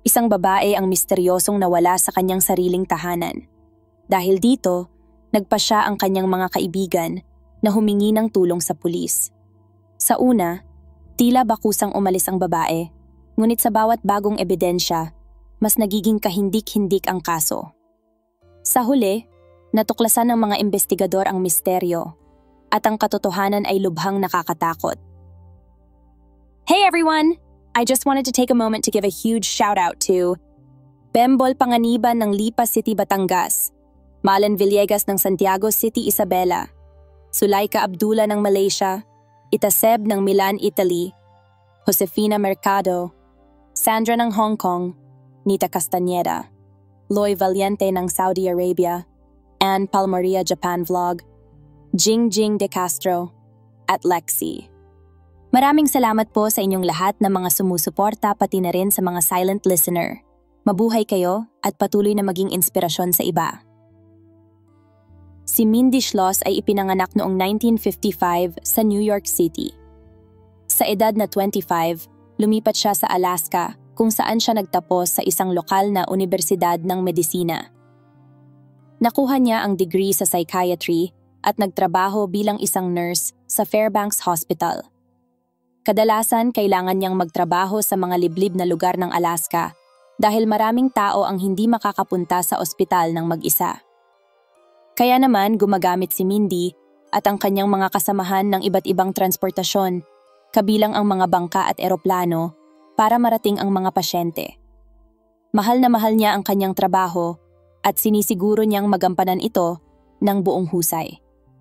Isang babae ang misteryosong nawala sa kanyang sariling tahanan. Dahil dito, nagpa siya ang kanyang mga kaibigan na humingi ng tulong sa pulis. Sa una, tila bakusang umalis ang babae, ngunit sa bawat bagong ebidensya, mas nagiging kahindik-hindik ang kaso. Sa huli, natuklasan ng mga investigador ang misteryo at ang katotohanan ay lubhang nakakatakot. Hey everyone! I just wanted to take a moment to give a huge shout-out to Bembol Panganiban ng Lipa City, Batangas, Malen Villegas ng Santiago City, Isabela, Sulaika Abdullah ng Malaysia, Itaseb ng Milan, Italy, Josefina Mercado, Sandra ng Hong Kong, Nita Castañeda, Loy Valiente ng Saudi Arabia, Ann Palmaria Japan Vlog, Jingjing De Castro, at Lexi. Maraming salamat po sa inyong lahat na mga sumusuporta pati na rin sa mga silent listener. Mabuhay kayo at patuloy na maging inspirasyon sa iba. Si Mindy Schloss ay ipinanganak noong 1955 sa New York City. Sa edad na 25, lumipat siya sa Alaska kung saan siya nagtapos sa isang lokal na universidad ng medisina. Nakuha niya ang degree sa psychiatry at nagtrabaho bilang isang nurse sa Fairbanks Hospital. Kadalasan kailangan niyang magtrabaho sa mga liblib na lugar ng Alaska dahil maraming tao ang hindi makakapunta sa ospital ng mag-isa. Kaya naman gumagamit si Mindy at ang kanyang mga kasamahan ng iba't ibang transportasyon, kabilang ang mga bangka at eroplano, para marating ang mga pasyente. Mahal na mahal niya ang kanyang trabaho at sinisiguro niyang magampanan ito ng buong husay.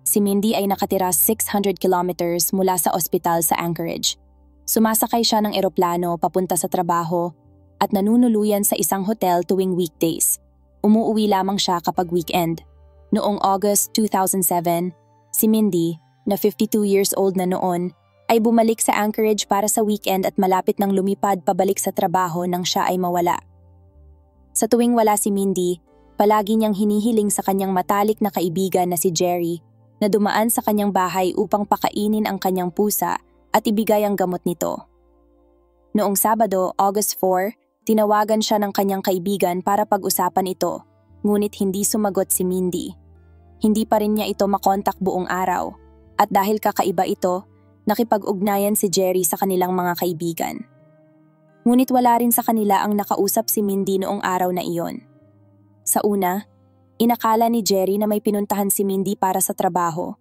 Si Mindy ay nakatira 600 kilometers mula sa ospital sa Anchorage. Sumasakay siya ng eroplano papunta sa trabaho at nanunuluyan sa isang hotel tuwing weekdays. Umuuwi lamang siya kapag weekend. Noong August 2007, si Mindy, na 52 years old na noon, ay bumalik sa Anchorage para sa weekend at malapit nang lumipad pabalik sa trabaho nang siya ay mawala. Sa tuwing wala si Mindy, palagi niyang hinihiling sa kanyang matalik na kaibigan na si Jerry na dumaan sa kanyang bahay upang pakainin ang kanyang pusa at ibigay ang gamot nito. Noong Sabado, August 4, tinawagan siya ng kanyang kaibigan para pag-usapan ito, ngunit hindi sumagot si Mindy. Hindi pa rin niya ito makontak buong araw, at dahil kakaiba ito, nakipag-ugnayan si Jerry sa kanilang mga kaibigan. Ngunit wala rin sa kanila ang nakausap si Mindy noong araw na iyon. Sa una, inakala ni Jerry na may pinuntahan si Mindy para sa trabaho,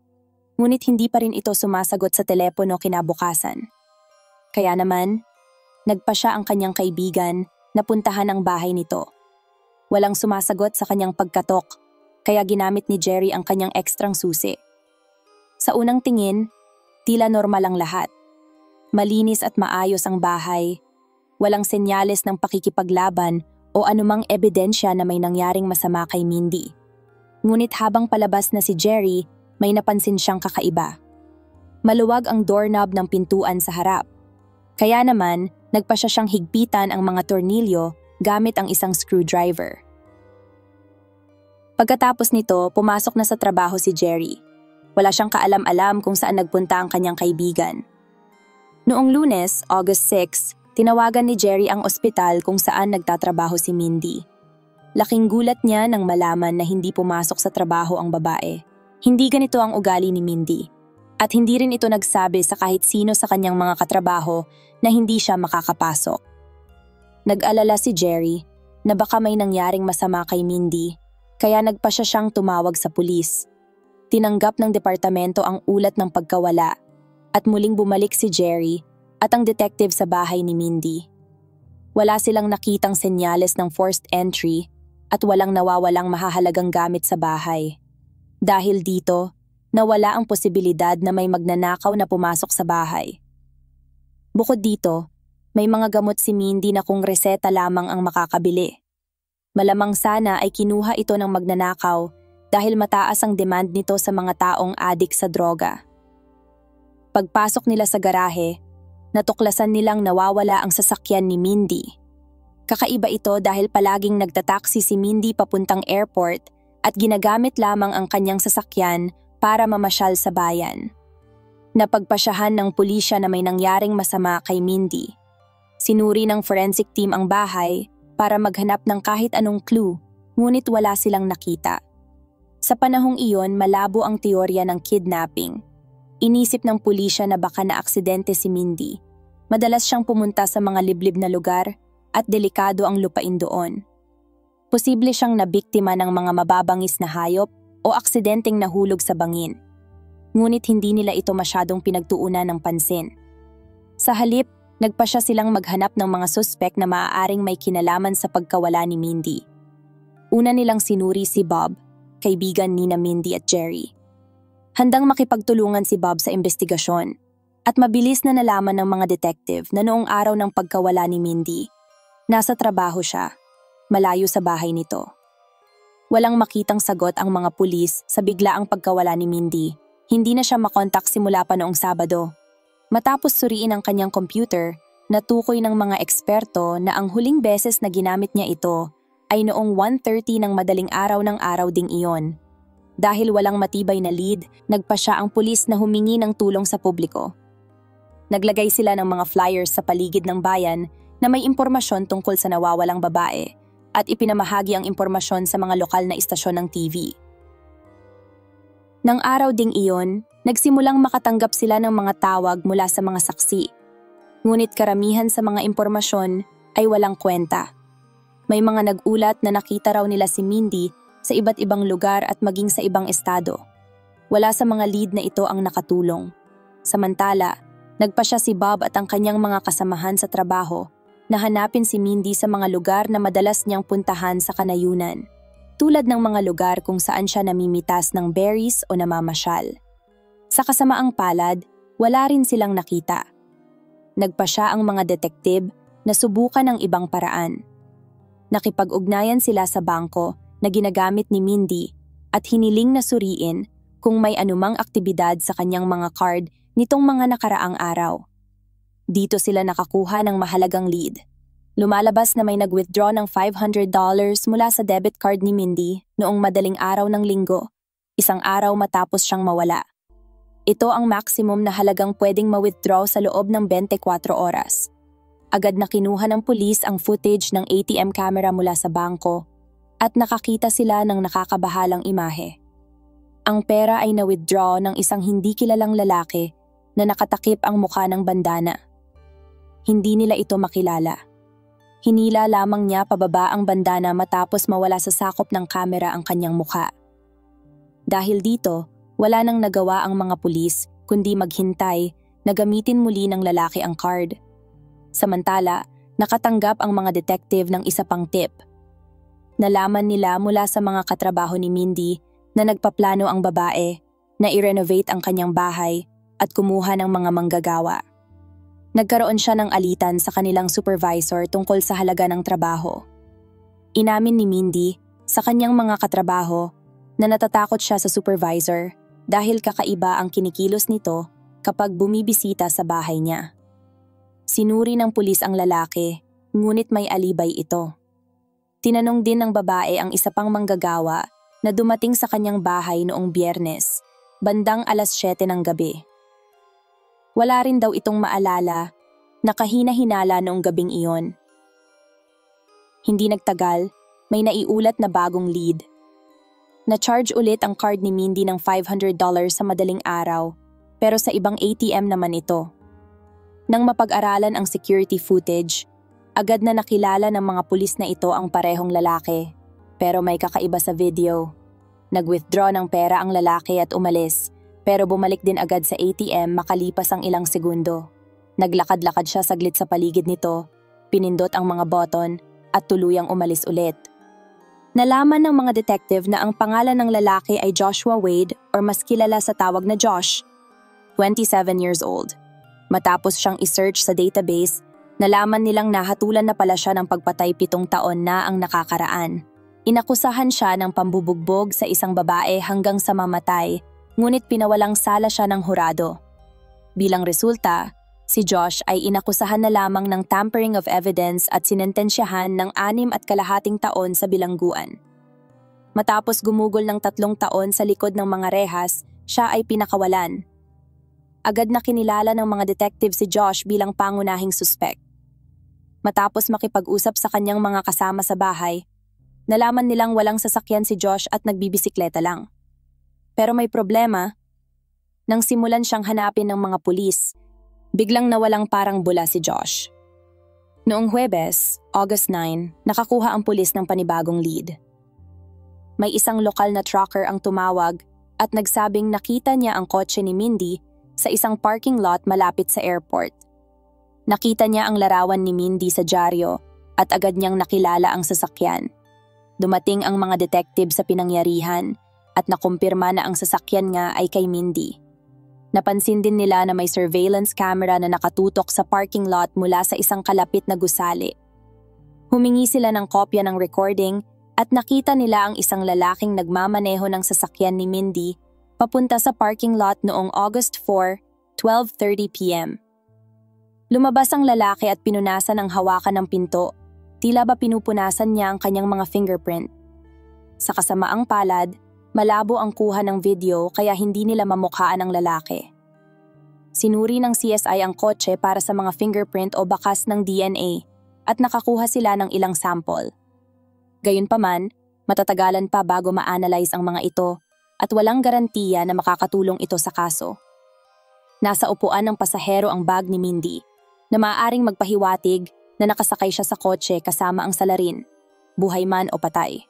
ngunit hindi pa rin ito sumasagot sa telepono kinabukasan. Kaya naman, nagpa siya ang kanyang kaibigan na puntahan ang bahay nito. Walang sumasagot sa kanyang pagkatok, kaya ginamit ni Jerry ang kanyang ekstrang susi. Sa unang tingin, tila normal ang lahat. Malinis at maayos ang bahay, walang senyales ng pakikipaglaban o anumang ebidensya na may nangyaring masama kay Mindy. Ngunit habang palabas na si Jerry, may napansin siyang kakaiba. Maluwag ang doorknob ng pintuan sa harap. Kaya naman, nagpa siya siyang higpitan ang mga tornilyo gamit ang isang screwdriver. Pagkatapos nito, pumasok na sa trabaho si Jerry. Wala siyang kaalam-alam kung saan nagpunta ang kanyang kaibigan. Noong Lunes, August 6, tinawagan ni Jerry ang ospital kung saan nagtatrabaho si Mindy. Laking gulat niya nang malaman na hindi pumasok sa trabaho ang babae. Hindi ganito ang ugali ni Mindy. At hindi rin ito nagsabi sa kahit sino sa kanyang mga katrabaho na hindi siya makakapasok. Nag-alala si Jerry na baka may nangyaring masama kay Mindy, kaya nagpa siya siyang tumawag sa pulis. Tinanggap ng departamento ang ulat ng pagkawala at muling bumalik si Jerry at ang detective sa bahay ni Mindy. Wala silang nakitang senyales ng forced entry at walang nawawalang mahahalagang gamit sa bahay. Dahil dito, nawala ang posibilidad na may magnanakaw na pumasok sa bahay. Bukod dito, may mga gamot si Mindy na kung reseta lamang ang makakabili. Malamang sana ay kinuha ito ng magnanakaw dahil mataas ang demand nito sa mga taong adik sa droga. Pagpasok nila sa garahe, natuklasan nilang nawawala ang sasakyan ni Mindy. Kakaiba ito dahil palaging nagtataksi si Mindy papuntang airport at ginagamit lamang ang kanyang sasakyan para mamasyal sa bayan. Napagpasyahan ng pulisya na may nangyaring masama kay Mindy. Sinuri ng forensic team ang bahay para maghanap ng kahit anong clue, ngunit wala silang nakita. Sa panahong iyon, malabo ang teorya ng kidnapping. Inisip ng pulisya na baka naaksidente si Mindy. Madalas siyang pumunta sa mga liblib na lugar at delikado ang lupain doon. Posible siyang nabiktima ng mga mababangis na hayop o aksidenteng nahulog sa bangin. Ngunit hindi nila ito masyadong pinagtuunan ng pansin. Sa halip, nagpasya silang maghanap ng mga suspek na maaaring may kinalaman sa pagkawala ni Mindy. Una nilang sinuri si Bob, kaibigan nina Mindy at Jerry. Handang makipagtulungan si Bob sa investigasyon at mabilis na nalaman ng mga detective na noong araw ng pagkawala ni Mindy, nasa trabaho siya, malayo sa bahay nito. Walang makitang sagot ang mga pulis sa biglaang pagkawala ni Mindy. Hindi na siya makontak simula pa noong Sabado. Matapos suriin ang kanyang computer, natukoy ng mga eksperto na ang huling beses na ginamit niya ito ay noong 1:30 ng madaling araw ng araw ding iyon. Dahil walang matibay na lead, nagpasya ang pulis na humingi ng tulong sa publiko. Naglagay sila ng mga flyers sa paligid ng bayan na may impormasyon tungkol sa nawawalang babae at ipinamahagi ang impormasyon sa mga lokal na istasyon ng TV. Nang araw ding iyon, nagsimulang makatanggap sila ng mga tawag mula sa mga saksi. Ngunit karamihan sa mga impormasyon ay walang kwenta. May mga nag-ulat na nakita raw nila si Mindy sa iba't ibang lugar at maging sa ibang estado. Wala sa mga lead na ito ang nakatulong. Samantala, nagpasya si Bob at ang kanyang mga kasamahan sa trabaho na hanapin si Mindy sa mga lugar na madalas niyang puntahan sa kanayunan. Tulad ng mga lugar kung saan siya namimitas ng berries o namamasyal. Sa kasamaang palad, wala rin silang nakita. Nagpasya ang mga detektib na subukan ng ibang paraan. Nakipag-ugnayan sila sa bangko na ginagamit ni Mindy at hiniling na suriin kung may anumang aktibidad sa kanyang mga card nitong mga nakaraang araw. Dito sila nakakuha ng mahalagang lead. Lumalabas na may nag-withdraw ng $500 mula sa debit card ni Mindy noong madaling araw ng linggo, isang araw matapos siyang mawala. Ito ang maximum na halagang pwedeng ma-withdraw sa loob ng 24 oras. Agad na kinuha ng pulis ang footage ng ATM camera mula sa bangko at nakakita sila ng nakakabahalang imahe. Ang pera ay na-withdraw ng isang hindi kilalang lalaki na nakatakip ang mukha ng bandana. Hindi nila ito makilala. Hinila lamang niya pababa ang bandana matapos mawala sa sakop ng kamera ang kanyang mukha. Dahil dito, wala nang nagawa ang mga pulis kundi maghintay na gamitin muli ng lalaki ang card. Samantala, nakatanggap ang mga detective ng isa pang tip. Nalaman nila mula sa mga katrabaho ni Mindy na nagpaplano ang babae na i-renovate ang kanyang bahay at kumuha ng mga manggagawa. Nagkaroon siya ng alitan sa kanilang supervisor tungkol sa halaga ng trabaho. Inamin ni Mindy sa kanyang mga katrabaho na natatakot siya sa supervisor dahil kakaiba ang kinikilos nito kapag bumibisita sa bahay niya. Sinuri ng pulis ang lalaki, ngunit may alibay ito. Tinanong din ng babae ang isa pang manggagawa na dumating sa kanyang bahay noong Biyernes, bandang 7:00 ng gabi. Wala rin daw itong maalala, nakahina-hinala noong gabing iyon. Hindi nagtagal, may naiulat na bagong lead. Na-charge ulit ang card ni Mindy ng $500 sa madaling araw, pero sa ibang ATM naman ito. Nang mapag-aralan ang security footage, agad na nakilala ng mga pulis na ito ang parehong lalaki, pero may kakaiba sa video. Nag-withdraw ng pera ang lalaki at umalis, pero bumalik din agad sa ATM makalipas ang ilang segundo. Naglakad-lakad siya saglit sa paligid nito, pinindot ang mga button at tuluyang umalis ulit. Nalaman ng mga detective na ang pangalan ng lalaki ay Joshua Wade or mas kilala sa tawag na Josh, 27 years old. Matapos siyang isearch sa database, nalaman nilang nahatulan na pala siya ng pagpatay 7 taon na ang nakakaraan. Inakusahan siya ng pambubugbog sa isang babae hanggang sa mamatay, ngunit pinawalang sala siya ng hurado. Bilang resulta, si Josh ay inakusahan na lamang ng tampering of evidence at sinentensyahan ng 6.5 taon sa bilangguan. Matapos gumugol ng 3 taon sa likod ng mga rehas, siya ay pinakawalan. Agad na kinilala ng mga detective si Josh bilang pangunahing suspek. Matapos makipag-usap sa kanyang mga kasama sa bahay, nalaman nilang walang sasakyan si Josh at nagbibisikleta lang. Pero may problema. Nang simulan siyang hanapin ng mga pulis, biglang nawalang parang bula si Josh. Noong Huwebes, August 9, nakakuha ang pulis ng panibagong lead. May isang lokal na trucker ang tumawag at nagsabing nakita niya ang kotse ni Mindy sa isang parking lot malapit sa airport. Nakita niya ang larawan ni Mindy sa dyaryo at agad niyang nakilala ang sasakyan. Dumating ang mga detective sa pinangyarihan at nakumpirma na ang sasakyan nga ay kay Mindy. Napansin din nila na may surveillance camera na nakatutok sa parking lot mula sa isang kalapit na gusali. Humingi sila ng kopya ng recording at nakita nila ang isang lalaking nagmamaneho ng sasakyan ni Mindy papunta sa parking lot noong August 4, 12:30 p.m. Lumabas ang lalaki at pinunasan ang hawakan ng pinto. Tila ba pinupunasan niya ang kanyang mga fingerprint. Sa kasamaang palad, malabo ang kuha ng video kaya hindi nila mamukhaan ang lalaki. Sinuri ng CSI ang kotse para sa mga fingerprint o bakas ng DNA at nakakuha sila ng ilang sample. Gayunpaman, matatagalan pa bago ma-analyze ang mga ito at walang garantiya na makakatulong ito sa kaso. Nasa upuan ng pasahero ang bag ni Mindy na maaaring magpahiwatig na nakasakay siya sa kotse kasama ang salarin, buhay man o patay.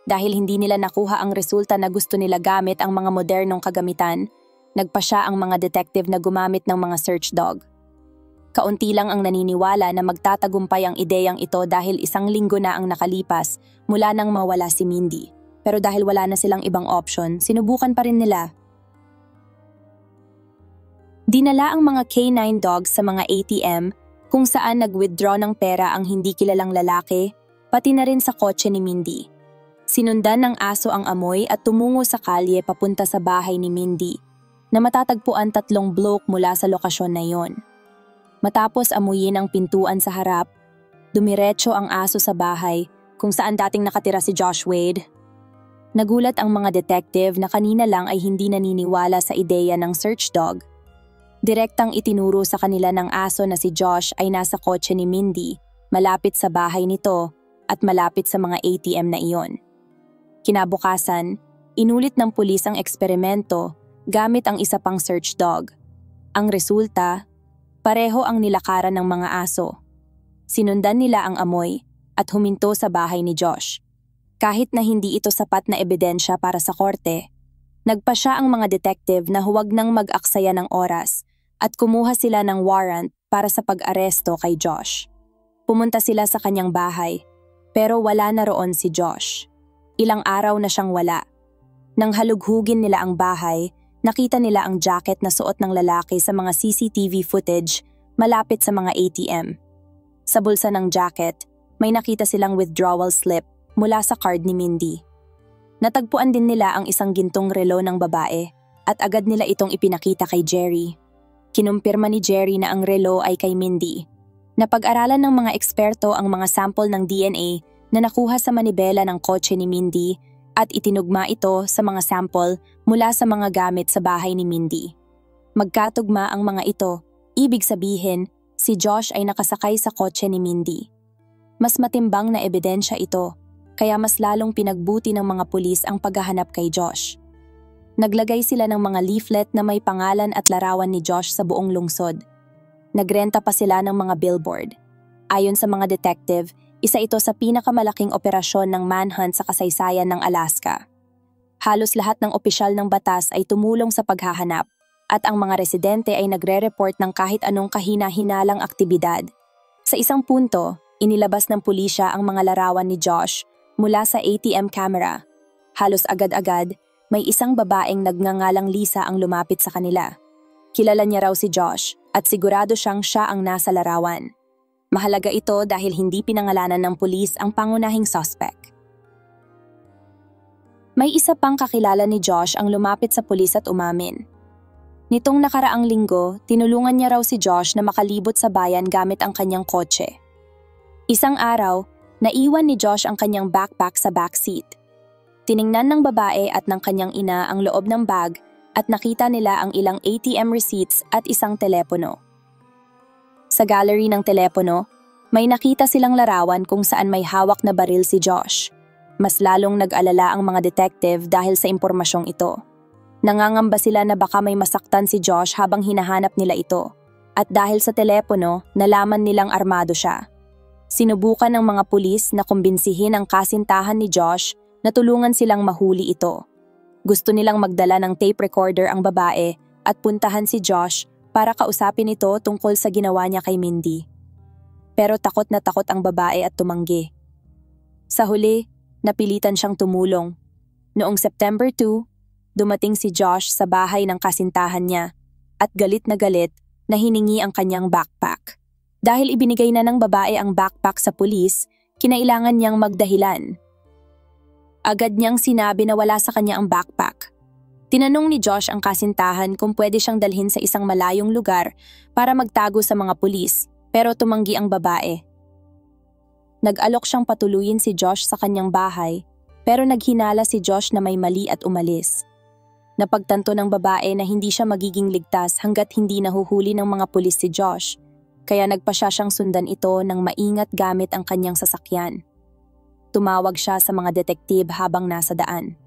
Dahil hindi nila nakuha ang resulta na gusto nila gamit ang mga modernong kagamitan, nagpa siya ang mga detective na gumamit ng mga search dog. Kaunti lang ang naniniwala na magtatagumpay ang ideyang ito dahil 1 linggo na ang nakalipas mula nang mawala si Mindy. Pero dahil wala na silang ibang option, sinubukan pa rin nila. Dinala ang mga K9 dogs sa mga ATM kung saan nag-withdraw ng pera ang hindi kilalang lalaki, pati na rin sa kotse ni Mindy. Sinundan ng aso ang amoy at tumungo sa kalye papunta sa bahay ni Mindy na matatagpuan 3 bloke mula sa lokasyon na iyon. Matapos amuyin ang pintuan sa harap, dumiretso ang aso sa bahay kung saan dating nakatira si Josh Wade. Nagulat ang mga detective na kanina lang ay hindi naniniwala sa ideya ng search dog. Direktang itinuro sa kanila ng aso na si Josh ay nasa kotse ni Mindy, malapit sa bahay nito at malapit sa mga ATM na iyon. Kinabukasan, inulit ng pulis ang eksperimento gamit ang isa pang search dog. Ang resulta, pareho ang nilakaran ng mga aso. Sinundan nila ang amoy at huminto sa bahay ni Josh. Kahit na hindi ito sapat na ebidensya para sa korte, nagpa siya ang mga detective na huwag nang mag-aksaya ng oras at kumuha sila ng warrant para sa pag-aresto kay Josh. Pumunta sila sa kanyang bahay, pero wala na roon si Josh. Ilang araw na siyang wala. Nang halughugin nila ang bahay, nakita nila ang jacket na suot ng lalaki sa mga CCTV footage malapit sa mga ATM. Sa bulsa ng jacket, may nakita silang withdrawal slip mula sa card ni Mindy. Natagpuan din nila ang isang gintong relo ng babae at agad nila itong ipinakita kay Jerry. Kinumpirma ni Jerry na ang relo ay kay Mindy. Napag-aralan ng mga eksperto ang mga sample ng DNA na nakuha sa manibela ng kotse ni Mindy at itinugma ito sa mga sample mula sa mga gamit sa bahay ni Mindy. Magkatugma ang mga ito, ibig sabihin, si Josh ay nakasakay sa kotse ni Mindy. Mas matimbang na ebidensya ito, kaya mas lalong pinagbuti ng mga pulis ang paghahanap kay Josh. Naglagay sila ng mga leaflet na may pangalan at larawan ni Josh sa buong lungsod. Nagrenta pa sila ng mga billboard. Ayon sa mga detective, isa ito sa pinakamalaking operasyon ng manhunt sa kasaysayan ng Alaska. Halos lahat ng opisyal ng batas ay tumulong sa paghahanap at ang mga residente ay nagre-report ng kahit anong kahina-hinalang aktibidad. Sa isang punto, inilabas ng pulisya ang mga larawan ni Josh mula sa ATM camera. Halos agad-agad, may isang babaeng nagngangalang Lisa ang lumapit sa kanila. Kilala niya raw si Josh at sigurado siyang siya ang nasa larawan. Mahalaga ito dahil hindi pinangalanan ng pulis ang pangunahing suspect. May isa pang kakilala ni Josh ang lumapit sa pulis at umamin. Nitong nakaraang linggo, tinulungan niya raw si Josh na makalibot sa bayan gamit ang kanyang kotse. Isang araw, naiwan ni Josh ang kanyang backpack sa backseat. Tiningnan ng babae at ng kanyang ina ang loob ng bag at nakita nila ang ilang ATM receipts at isang telepono. Sa gallery ng telepono, May nakita silang larawan kung saan may hawak na baril si Josh. Mas lalong nag-alala ang mga detective dahil sa impormasyong ito. Nangangamba sila na baka may masaktan si Josh habang hinahanap nila ito. At dahil sa telepono, nalaman nilang armado siya. Sinubukan ng mga pulis na kumbinsihin ang kasintahan ni Josh na tulungan silang mahuli ito. Gusto nilang magdala ng tape recorder ang babae at puntahan si Josh para kausapin ito tungkol sa ginawa niya kay Mindy. Pero takot na takot ang babae at tumanggi. Sa huli, napilitan siyang tumulong. Noong September 2, dumating si Josh sa bahay ng kasintahan niya at galit na hiningi ang kanyang backpack. Dahil ibinigay na ng babae ang backpack sa pulis, kinailangan niyang magdahilan. Agad niyang sinabi na wala sa kanya ang backpack. Tinanong ni Josh ang kasintahan kung pwede siyang dalhin sa isang malayong lugar para magtago sa mga pulis, pero tumanggi ang babae. Nag-alok siyang patuluyin si Josh sa kanyang bahay, pero naghinala si Josh na may mali at umalis. Napagtanto ng babae na hindi siya magiging ligtas hanggat hindi nahuhuli ng mga pulis si Josh, kaya nagpasya siyang sundan ito ng maingat gamit ang kanyang sasakyan. Tumawag siya sa mga detektive habang nasa daan.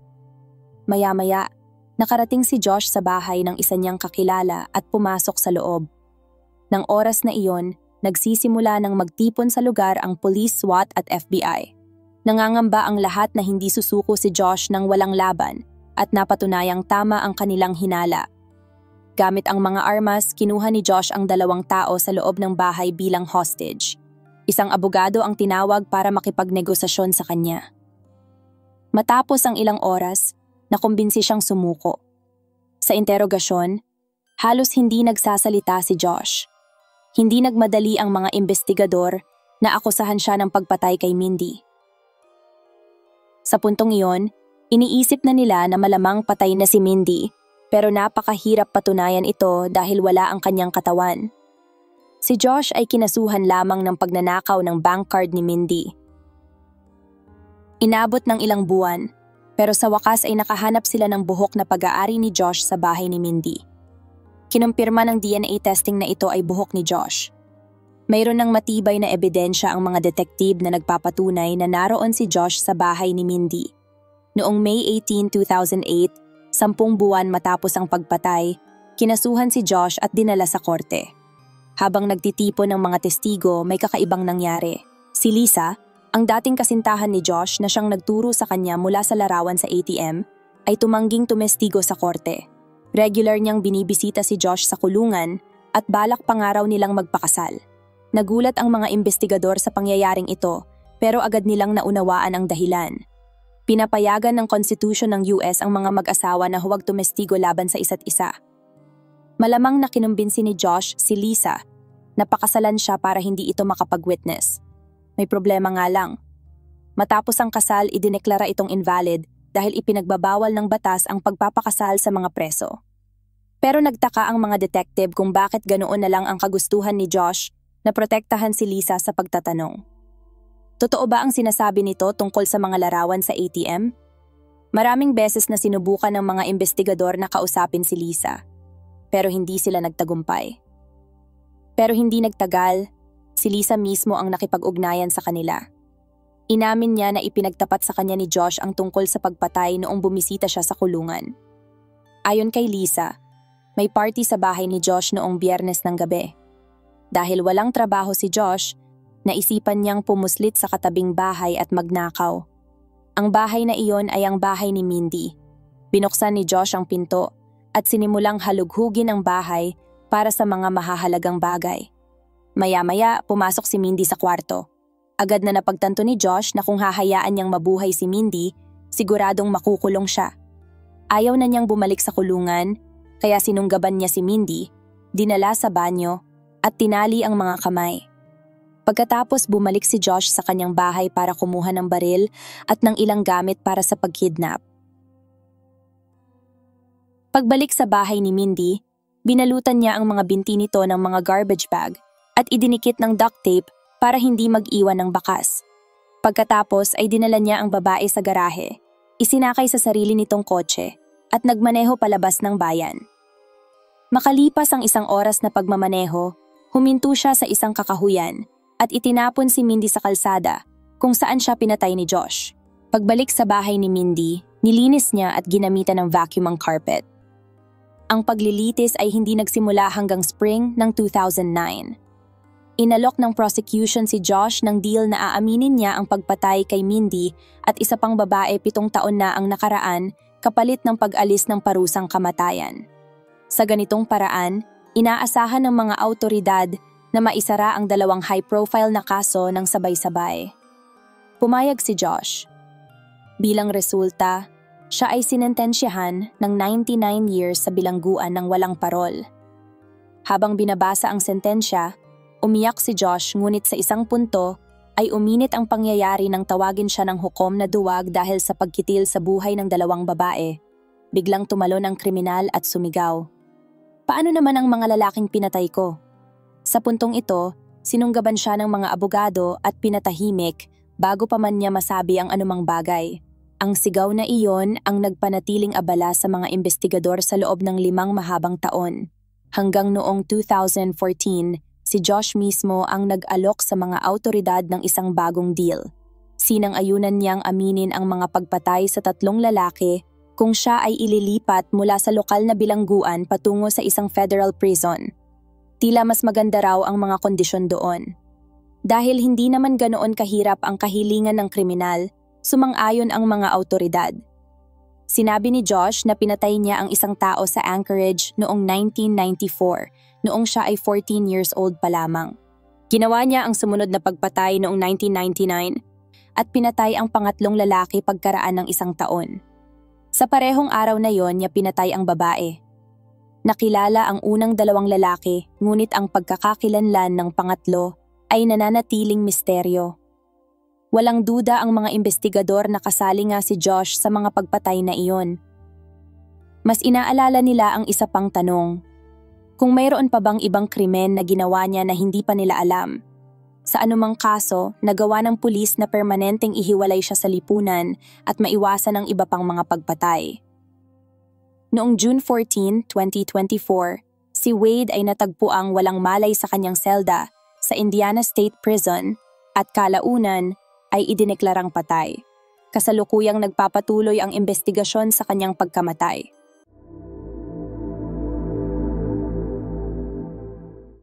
Maya-maya, nakarating si Josh sa bahay ng isa niyang kakilala at pumasok sa loob. Nang oras na iyon, nagsisimula ng magtipon sa lugar ang police, SWAT at FBI. Nangangamba ang lahat na hindi susuko si Josh nang walang laban at napatunayang tama ang kanilang hinala. Gamit ang mga armas, kinuha ni Josh ang 2 tao sa loob ng bahay bilang hostage. Isang abogado ang tinawag para makipagnegosasyon sa kanya. Matapos ang ilang oras, nakumbinsi siyang sumuko. Sa interogasyon, halos hindi nagsasalita si Josh. Hindi nagmadali ang mga investigador na akusahan siya ng pagpatay kay Mindy. Sa puntong iyon, iniisip na nila na malamang patay na si Mindy, pero napakahirap patunayan ito dahil wala ang kanyang katawan. Si Josh ay kinasuhan lamang ng pagnanakaw ng bank card ni Mindy. Inabot ng ilang buwan, pero sa wakas ay nakahanap sila ng buhok na pag-aari ni Josh sa bahay ni Mindy. Kinumpirma ng DNA testing na ito ay buhok ni Josh. Mayroon ng matibay na ebidensya ang mga detektive na nagpapatunay na naroon si Josh sa bahay ni Mindy. Noong May 18, 2008, 10 buwan matapos ang pagpatay, kinasuhan si Josh at dinala sa korte. Habang nagtitipon ng mga testigo, may kakaibang nangyari. Si Lisa, ang dating kasintahan ni Josh na siyang nagturo sa kanya mula sa larawan sa ATM, ay tumangging tumestigo sa korte. Regular niyang binibisita si Josh sa kulungan at balak pangaraw nilang magpakasal. Nagulat ang mga investigador sa pangyayaring ito, pero agad nilang naunawaan ang dahilan. Pinapayagan ng Constitution ng US ang mga mag-asawa na huwag tumestigo laban sa isa't isa. Malamang na kinumbinsi ni Josh si Lisa na pakasalan siya para hindi ito makapag-witness. May problema nga lang. Matapos ang kasal, idineklara itong invalid dahil ipinagbabawal ng batas ang pagpapakasal sa mga preso. Pero nagtaka ang mga detective kung bakit ganoon na lang ang kagustuhan ni Josh na protektahan si Lisa sa pagtatanong. Totoo ba ang sinasabi nito tungkol sa mga larawan sa ATM? Maraming beses na sinubukan ng mga investigador na kausapin si Lisa, pero hindi sila nagtagumpay. Pero hindi nagtagal, si Lisa mismo ang nakipag-ugnayan sa kanila. Inamin niya na ipinagtapat sa kanya ni Josh ang tungkol sa pagpatay noong bumisita siya sa kulungan. Ayon kay Lisa, may party sa bahay ni Josh noong Biyernes ng gabi. Dahil walang trabaho si Josh, naisipan niyang pumuslit sa katabing bahay at magnakaw. Ang bahay na iyon ay ang bahay ni Mindy. Binuksan ni Josh ang pinto at sinimulang halughugin ang bahay para sa mga mahahalagang bagay. Maya-maya, pumasok si Mindy sa kwarto. Agad na napagtanto ni Josh na kung hahayaan niyang mabuhay si Mindy, siguradong makukulong siya. Ayaw na niyang bumalik sa kulungan, kaya sinunggaban niya si Mindy, dinala sa banyo, at tinali ang mga kamay. Pagkatapos bumalik si Josh sa kanyang bahay para kumuha ng baril at ng ilang gamit para sa pagkidnap. Pagbalik sa bahay ni Mindy, binalutan niya ang mga binti nito ng mga garbage bag at idinikit ng duct tape para hindi mag-iwan ng bakas. Pagkatapos ay dinala niya ang babae sa garahe, isinakay sa sarili nitong kotse at nagmaneho palabas ng bayan. Makalipas ang 1 oras na pagmamaneho, huminto siya sa isang kakahuyan at itinapon si Mindy sa kalsada kung saan siya pinatay ni Josh. Pagbalik sa bahay ni Mindy, nilinis niya at ginamitan ng vacuum ang carpet. Ang paglilitis ay hindi nagsimula hanggang spring ng 2009. Inalok ng prosecution si Josh ng deal na aaminin niya ang pagpatay kay Mindy at isa pang babae 7 taon na ang nakaraan kapalit ng pag-alis ng parusang kamatayan. Sa ganitong paraan, inaasahan ng mga awtoridad na maisara ang 2 high-profile na kaso ng sabay-sabay. Pumayag si Josh. Bilang resulta, siya ay sinentensyahan ng 99 years sa bilangguan ng walang parol. Habang binabasa ang sentensya, umiyak si Josh ngunit sa isang punto ay uminit ang pangyayari nang tawagin siya ng hukom na duwag dahil sa pagkitil sa buhay ng 2 babae. Biglang tumalon ang kriminal at sumigaw. Paano naman ang mga lalaking pinatay ko? Sa puntong ito, sinunggaban siya ng mga abogado at pinatahimik bago pa man niya masabi ang anumang bagay. Ang sigaw na iyon ang nagpanatiling abala sa mga investigador sa loob ng 5 mahabang taon. Hanggang noong 2014, si Josh mismo ang nag-alok sa mga awtoridad ng isang bagong deal. Sinang-ayunan niyang aminin ang mga pagpatay sa 3 lalaki kung siya ay ililipat mula sa lokal na bilangguan patungo sa isang federal prison. Tila mas maganda raw ang mga kondisyon doon. Dahil hindi naman ganoon kahirap ang kahilingan ng kriminal, sumang-ayon ang mga awtoridad. Sinabi ni Josh na pinatay niya ang isang tao sa Anchorage noong 1994, noong siya ay 14 years old pa lamang. Ginawa niya ang sumunod na pagpatay noong 1999 at pinatay ang pangatlong lalaki pagkaraan ng 1 taon. Sa parehong araw na yon niya pinatay ang babae. Nakilala ang unang 2 lalaki, ngunit ang pagkakakilanlan ng pangatlo ay nananatiling misteryo. Walang duda ang mga investigador na kasali nga si Josh sa mga pagpatay na iyon. Mas inaalala nila ang isa pang tanong. Kung mayroon pa bang ibang krimen na ginawa niya na hindi pa nila alam? Sa anumang kaso, nagawa ng pulis na permanenteng ihiwalay siya sa lipunan at maiwasan ang iba pang mga pagpatay. Noong June 14, 2024, si Wade ay natagpuang walang malay sa kanyang selda sa Indiana State Prison at kalaunan ay idineklarang patay. Kasalukuyang nagpapatuloy ang investigasyon sa kanyang pagkamatay.